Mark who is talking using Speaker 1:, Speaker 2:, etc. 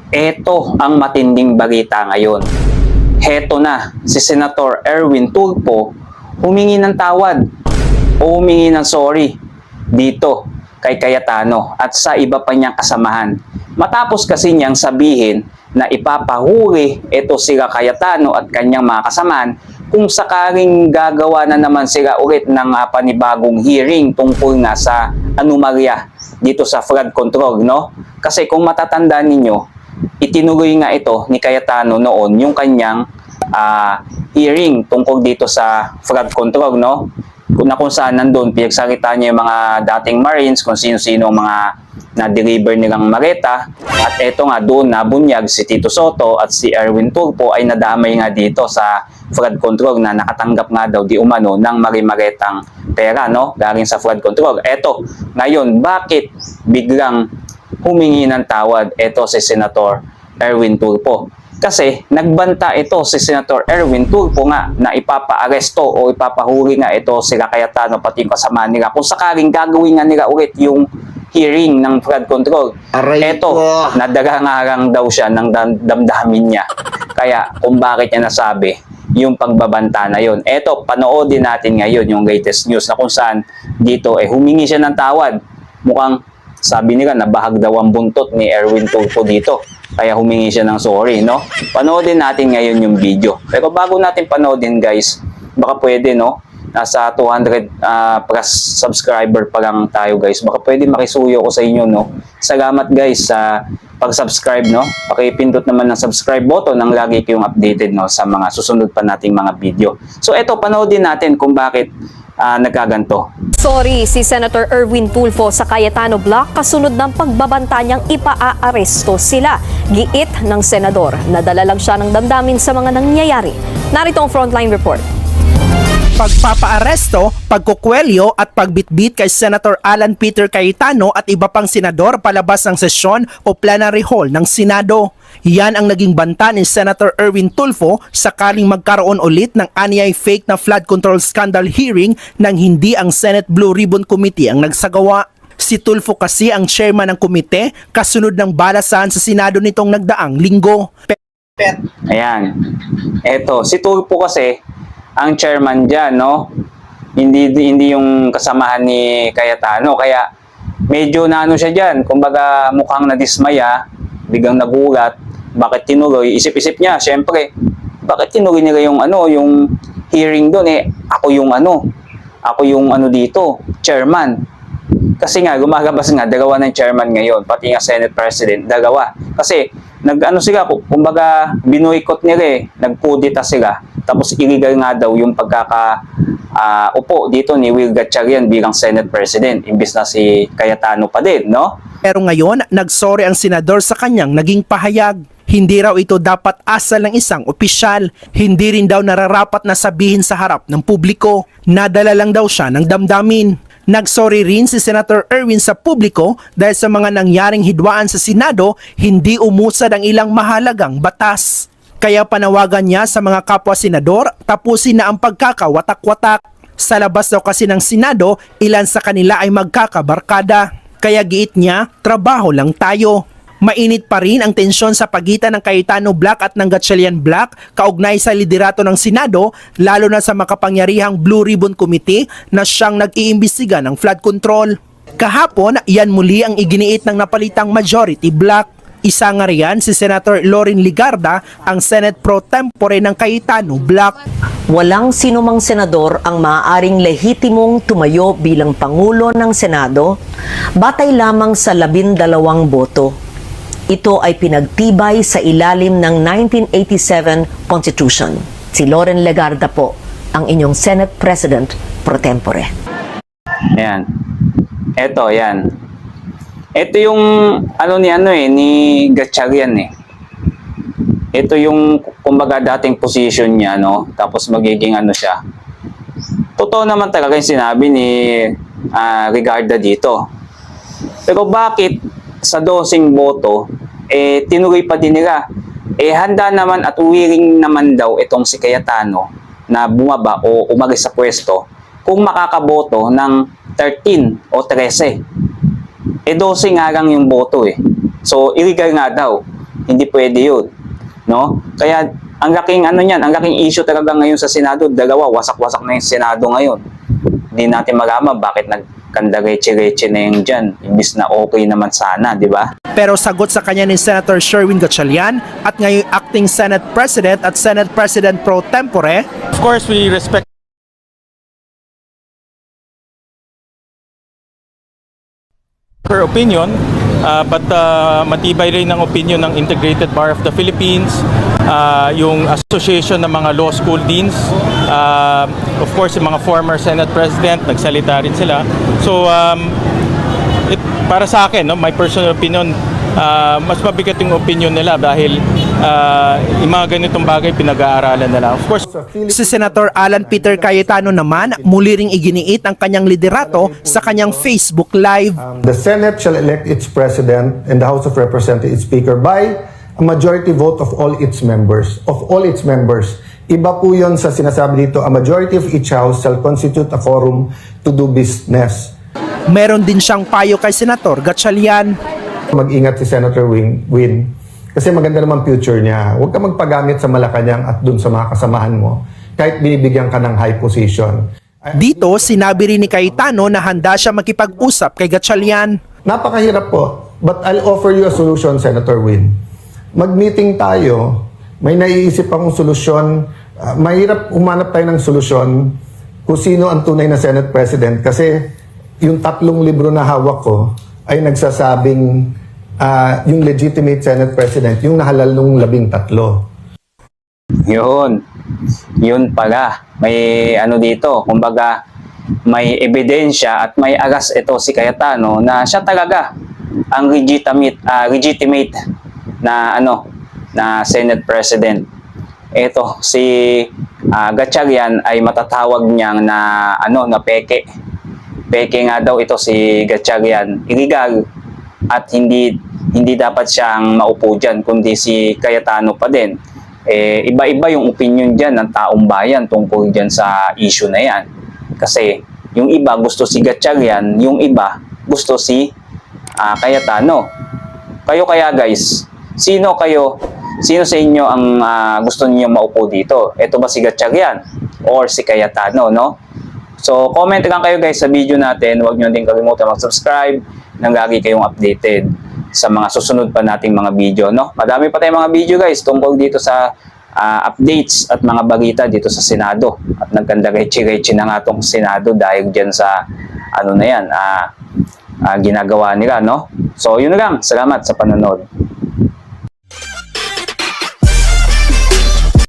Speaker 1: Eto ang matinding balita ngayon. Heto na, si Senator Erwin Tulfo humingi ng tawad o humingi ng sorry dito kay Cayetano at sa iba pa niyang kasamahan. Matapos kasi niyang sabihin na ipapahuli ito sila Cayetano at kanyang mga kasamahan kung sakaling gagawa na naman sila ulit ng panibagong hearing tungkol nga sa anomalya dito sa flood control, no? Kasi kung matatandaan ninyo, itinuloy nga ito ni Cayetano noon yung kanyang hearing tungkol dito sa flood control, no? Kung saan nandun, pinagsalita niya yung mga dating Marines, kung sino-sino mga na-deliver nilang maleta. At eto nga, doon nabunyag si Tito Soto at si Erwin Tulfo ay nadamay nga dito sa flood control na nakatanggap nga daw di umano ng marimaretang pera, no? Galing sa flood control. Eto, ngayon, bakit biglang humingi ng tawad eto si Senator Erwin Tulfo? Kasi nagbanta ito si Senator Erwin Tulfo nga na ipapa-aresto o ipapahuli nga ito sila Cayetano pati yung kasama nila kung sakaling gagawin nga nila ulit yung hearing ng flood control. Eto, nadagangarang daw siya ng damdamin niya. Kaya kung bakit niya nasabi yung pagbabanta na yun. Eto, panoodin natin ngayon yung latest news na kung saan dito humingi siya ng tawad. Mukhang sabi nila nabahag daw ang buntot ni Erwin Tulfo dito. Kaya humingi siya ng sorry, no? Panoodin natin ngayon yung video. Pero bago natin panoodin, guys, baka pwede, no? Nasa 200 plus subscriber pa lang tayo, guys. Baka pwede makisuyo ko sa inyo, no? Salamat, guys, sa pag-subscribe, no? Pakipindot naman ng subscribe button nang lagi kayong updated, no? Sa mga susunod pa nating mga video. So, eto, panoodin natin kung bakit nagkaganto.
Speaker 2: Sorry si Senator Erwin Tulfo sa Cayetano Block kasunod ng pagbabanta niyang ipaaresto sila. Giit ng senador, nadala lang siya ng damdamin sa mga nangyayari. Narito ang frontline report.
Speaker 3: Pagpapaaresto, pagkukwelyo at pagbitbit kay Senator Alan Peter Cayetano at iba pang senador palabas ng sesyon o plenary hall ng Senado. Yan ang naging banta ni Senator Erwin Tulfo sakaling magkaroon ulit ng anyay fake na flood control scandal hearing nang hindi ang Senate Blue Ribbon Committee ang nagsagawa. Si Tulfo kasi ang chairman ng komite kasunod ng balasahan sa Senado nitong nagdaang linggo.
Speaker 1: Ayan. Eto, si Tulfo kasi ang chairman dyan, no? Hindi yung kasamahan ni Cayetano. Kaya medyo naano siya dyan. Kumbaga mukhang nadismaya, biglang nagulat. Bakit tinuloy? Isip-isip niya, syempre, bakit tinuloy nila yung yung hearing doon? Ako yung dito, chairman. Kasi nga, gumagabas nga, dalawa ng chairman ngayon, pati nga Senate President, dalawa. Kasi, sila, kumbaga, binoykot nila nagkudita sila. Tapos, illegal nga daw yung upo dito ni Will Gatchalian bilang Senate President, imbis na si Cayetano pa din, no?
Speaker 3: Pero ngayon, nagsorry ang senador sa kanyang naging pahayag. Hindi raw ito dapat asal ng isang opisyal. Hindi rin daw nararapat na sabihin sa harap ng publiko. Nadala lang daw siya ng damdamin. Nagsorry rin si Senator Erwin sa publiko dahil sa mga nangyaring hidwaan sa Senado, hindi umusad ang ilang mahalagang batas. Kaya panawagan niya sa mga kapwa senador, tapusin na ang pagkakawatak-watak. Sa labas daw kasi ng Senado, ilan sa kanila ay magkakabarkada. Kaya giit niya, trabaho lang tayo. Mainit pa rin ang tensyon sa pagitan ng Cayetano Block at ng Gatchalian Block kaugnay sa liderato ng Senado, lalo na sa makapangyarihang Blue Ribbon Committee na siyang nag-iimbestiga ng flood control. Kahapon, yan muli ang iginiit ng napalitang majority block. Isa nga riyan si Senator Loren Legarda, ang Senate Pro Tempore ng Cayetano Block.
Speaker 4: Walang sinumang senador ang maaaring lehitimong tumayo bilang Pangulo ng Senado batay lamang sa 12 boto. Ito ay pinagtibay sa ilalim ng 1987 Constitution. Si Loren Legarda po, ang inyong Senate President Pro Tempore.
Speaker 1: Ayan. Eto, yan. Ito yung ni Gatchalian Ito yung kumbaga dating position niya, no? Tapos magiging siya. Totoo naman talaga yung sinabi ni Legarda dito. Pero bakit sa 12 boto tinuloy pa din nila? Handa naman at willing naman daw itong si Cayetano na bumaba o umalis sa pwesto kung makakaboto ng 13 o 13. 12 nga lang yung boto So, illegal nga daw. Hindi pwede yun. No? Kaya ang laking ano niyan, ang laking issue talaga ngayon sa Senado, dalawa, wasak-wasak na yung Senado ngayon. Hindi natin malaman bakit nagkandareche-reche na yung dyan, imbis na okay naman sana, di ba?
Speaker 3: Pero sagot sa kanya ni Senator Sherwin Gatchalian at ngayong acting Senate President at Senate President pro tempore,
Speaker 5: Of course, we respect her opinion, but matibay rin ang opinion ng Integrated Bar of the Philippines, yung Association ng mga Law School Deans, of course, yung mga former Senate President, nagsalita rin sila. So, para sa akin, no, my personal opinion, mas mabigat yung opinion nila dahil yung mga ganitong bagay pinag-aaralan nila. Of course,
Speaker 3: si Senator Alan Peter Cayetano naman muli ring iginiit ang kanyang liderato sa kanyang Facebook Live.
Speaker 6: The Senate shall elect its President and the House of Representatives its Speaker by a majority vote of all its members. Iba po yun sa sinasabi dito, a majority of each House shall constitute a quorum to do business.
Speaker 3: Meron din siyang payo kay Senator Gatchalian.
Speaker 6: Mag-ingat si Senator Win kasi maganda naman future niya. Huwag ka magpagamit sa Malacanang at dun sa mga kasamahan mo kahit binibigyan ka ng high position.
Speaker 3: Dito, sinabi rin ni Cayetano na handa siya makipag-usap kay Gatchalian.
Speaker 6: Napakahirap po, but I'll offer you a solution, Senator Win. Mag-meeting tayo, may naiisip akong solusyon. Mahirap umanap tayo ng solusyon kung sino ang tunay na Senate President kasi yung 3 libro na hawak ko ay nagsasabing yung legitimate Senate President, yung nahalal nung 13.
Speaker 1: Yun pala. May ano dito, kumbaga may ebidensya at may agas ito si Cayetano na siya talaga ang legitimate na na Senate President. Ito si Gatchalian ay matatawag niyang na na peke. Peke nga daw ito si Gatchalian. Illegal at hindi dapat siyang maupo dyan, kundi si Cayetano pa din. Iba-iba yung opinion dyan ng taong bayan tungkol dyan sa issue na yan. Kasi yung iba gusto si Gatchalian, yung iba gusto si Cayetano. Kayo kaya guys, sino sa inyo ang gusto niyo maupo dito? Ito ba si Gatchalian or si Cayetano, no? So, comment lang kayo guys sa video natin. Huwag nyo din kalimutan mag-subscribe nang lagi kayong updated sa mga susunod pa nating mga video, no? Madami pa tayong mga video guys tungkol dito sa updates at mga balita dito sa Senado. At nagkandareche-reche na nga tong Senado dahil dyan sa ginagawa nila, no? So, yun lang. Salamat sa panonood.